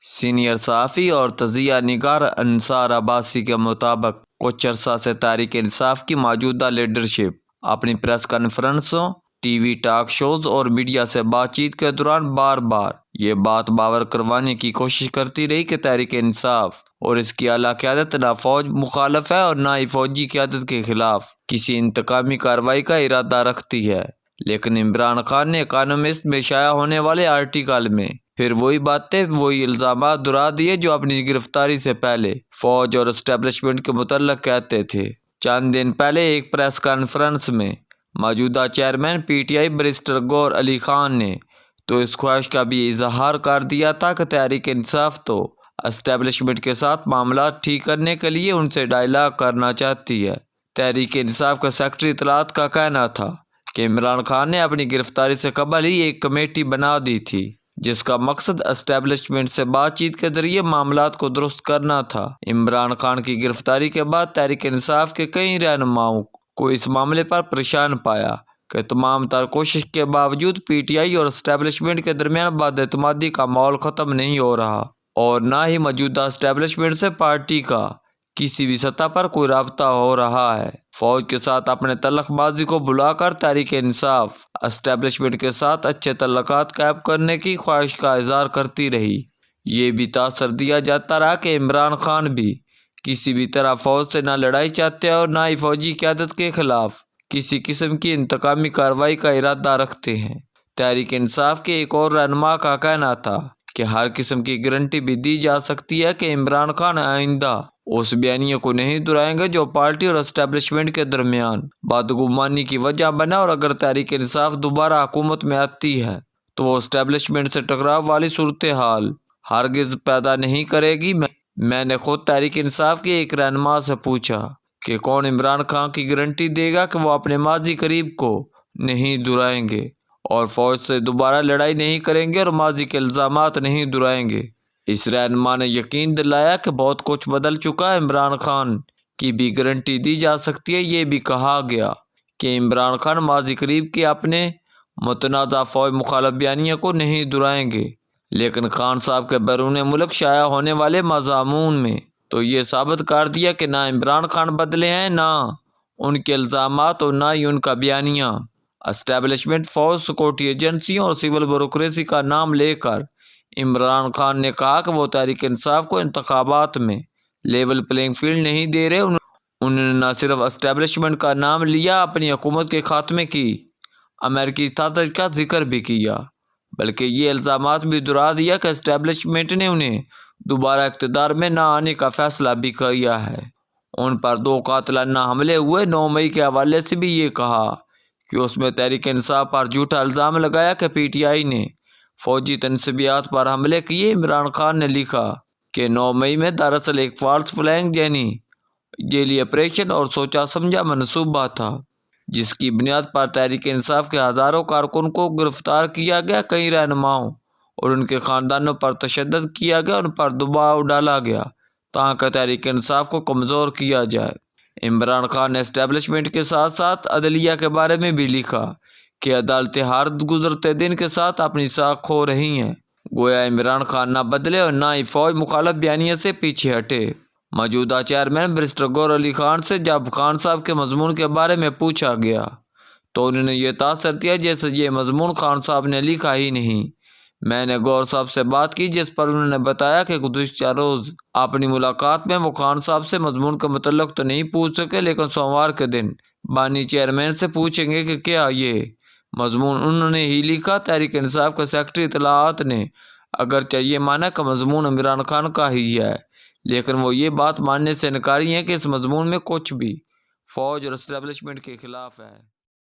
Senior صحافی اور تجزیہ نگار انصار عباسی کے مطابق کچھ عرصہ سے تحریک انصاف کی موجودہ لیڈرشپ اپنی پریس کانفرنسوں، ٹی وی ٹاک شوز اور میڈیا سے بات چیت کے دوران بار بار یہ بات باور کروانے کی کوشش کرتی رہی کہ تحریک انصاف اور اس کی اعلیٰ قیادت نہ فوج مخالف ہے اور نہ ہی فوجی قیادت کے خلاف کسی انتقامی کارروائی کا ارادہ رکھتی ہے۔ لیکن عمران خان نے اکانومسٹ میں شائع ہونے والے آرٹیکل میں پھر وہی باتیں، وہی الزامات دہرا دیے جو اپنی گرفتاری سے پہلے فوج اور اسٹیبلشمنٹ کے متعلق کہتے تھے۔ چند دن پہلے ایک پریس کانفرنس میں موجودہ chairman P T I barrister گور علی خان نے تو اس خواہش کا بھی اظہار کر دیا تھا کہ تحریک انصاف تو اسٹیبلشمنٹ کے ساتھ معاملات ٹھیک کرنے کے لیے ان سے ڈائلاگ کرنا چاہتی ہے۔ تحریک انصاف کا سیکرٹری اطلاعات کا کہنا تھا کہ عمران خان نے اپنی گرفتاری سے قبل ہی ایک کمیٹی بنا دی تھی جس کا مقصد اسٹیبلشمنٹ سے بات چیت کے ذریعے معاملات کو درست کرنا تھا۔ عمران خان کی گرفتاری کے بعد تحریک انصاف کے کئی رہنماؤں کو اس معاملے پر پریشان پایا کہ تمام تر کوشش کے باوجود پی ٹی آئی اور اسٹیبلشمنٹ کے درمیان بد اعتمادی کا ماحول ختم نہیں ہو رہا اور نہ ہی موجودہ اسٹیبلشمنٹ سے پارٹی کا کسی بھی سطح پر کوئی رابطہ ہو رہا ہے۔ فوج کے ساتھ اپنے تلخ ماضی کو بھلا کر تحریک انصاف اسٹیبلشمنٹ کے ساتھ اچھے تعلقات قائم کرنے کی خواہش کا اظہار کرتی رہی۔ یہ بھی تاثر دیا جاتا رہا کہ عمران خان بھی کسی بھی طرح فوج سے نہ لڑائی چاہتے اور نہ ہی فوجی قیادت کے خلاف کسی قسم کی انتقامی کارروائی کا ارادہ رکھتے ہیں۔ تحریک انصاف کے ایک اور رہنما کا کہنا تھا کہ ہر قسم کی گارنٹی بھی دی جا سکتی ہے کہ عمران خان آئندہ اس بیانیے کو نہیں دہرائیں گے جو پارٹی اور اسٹیبلشمنٹ کے درمیان بدگمانی کی وجہ بنا، اور اگر تحریک انصاف دوبارہ حکومت میں آتی ہے تو وہ اسٹیبلشمنٹ سے ٹکراؤ والی صورتحال ہرگز پیدا نہیں کرے گی۔ میں نے خود تحریک انصاف کے ایک رہنما سے پوچھا کہ کون عمران خان کی گارنٹی دے گا کہ وہ اپنے ماضی قریب کو نہیں دہرائیں گے اور فوج سے دوبارہ لڑائی نہیں کریں گے اور ماضی کے الزامات نہیں دہرائیں گے۔ اس رہنما نے یقین دلایا کہ بہت کچھ بدل چکا ہے، عمران خان کی بھی گارنٹی دی جا سکتی ہے۔ یہ بھی کہا گیا کہ عمران خان ماضی قریب کے اپنے متنازع فوج مخالف بیانیے کو نہیں دہرائیں گے، لیکن خان صاحب کے بیرون ملک شائع ہونے والے مضامون میں تو یہ ثابت کر دیا کہ نہ عمران خان بدلے ہیں، نہ ان کے الزامات اور نہ ہی ان کا بیانیہ۔ اسٹیبلشمنٹ، فوج، سیکورٹی ایجنسیوں اور سول بیوروکریسی کا نام لے کر عمران خان نے کہا کہ وہ تحریک انصاف کو انتخابات میں لیول پلینگ فیلڈ نہیں دے رہے۔ انہوں نے نہ صرف اسٹیبلشمنٹ کا نام لیا، اپنی حکومت کے خاتمے کی امریکی سازش کا ذکر بھی کیا، بلکہ یہ الزامات بھی دہرا دیا کہ اسٹیبلشمنٹ نے انہیں دوبارہ اقتدار میں نہ آنے کا فیصلہ بھی کیا ہے۔ ان پر 2 قاتلانہ حملے ہوئے 9 مئی کے حوالے سے بھی یہ کہا کہ اس میں تحریک انصاف پر جھوٹا الزام لگایا کہ پی ٹی آئی نے فوجی تنصیبات پر حملے کیے۔ عمران خان نے لکھا کہ 9 مئی میں دراصل ایک فالس فلیگ یعنی جیلی آپریشن اور سوچا سمجھا منصوبہ تھا جس کی بنیاد پر تحریک انصاف کے ہزاروں کارکن کو گرفتار کیا گیا، کئی رہنماؤں اور ان کے خاندانوں پر تشدد کیا گیا، ان پر دباؤ ڈالا گیا تاکہ تحریک انصاف کو کمزور کیا جائے۔ عمران خان نے اسٹیبلشمنٹ کے ساتھ ساتھ عدلیہ کے بارے میں بھی لکھا کہ عدالتیں ہر گزرتے دن کے ساتھ اپنی ساکھ کھو رہی ہیں، گویا عمران خان نہ بدلے اور نہ ہی فوج مخالف بیانیے سے پیچھے ہٹے۔ موجودہ چیئرمین بیرسٹر گور علی خان سے جب خان صاحب کے مضمون کے بارے میں پوچھا گیا تو انہوں نے یہ تاثر دیا جیسے یہ مضمون خان صاحب نے لکھا ہی نہیں۔ میں نے گور صاحب سے بات کی جس پر انہوں نے بتایا کہ گزشتہ روز اپنی ملاقات میں وہ خان صاحب سے مضمون کے متعلق تو نہیں پوچھ سکے، لیکن سوموار کے دن بانی چیئرمین سے پوچھیں گے کہ کیا یہ مضمون انہوں نے ہی لکھا۔ تحریک انصاف کے سیکرٹری اطلاعات نے اگرچہ یہ مانا کہ مضمون عمران خان کا ہی ہے، لیکن وہ یہ بات ماننے سے انکاری ہیں کہ اس مضمون میں کچھ بھی فوج اور اسٹیبلشمنٹ کے خلاف ہے۔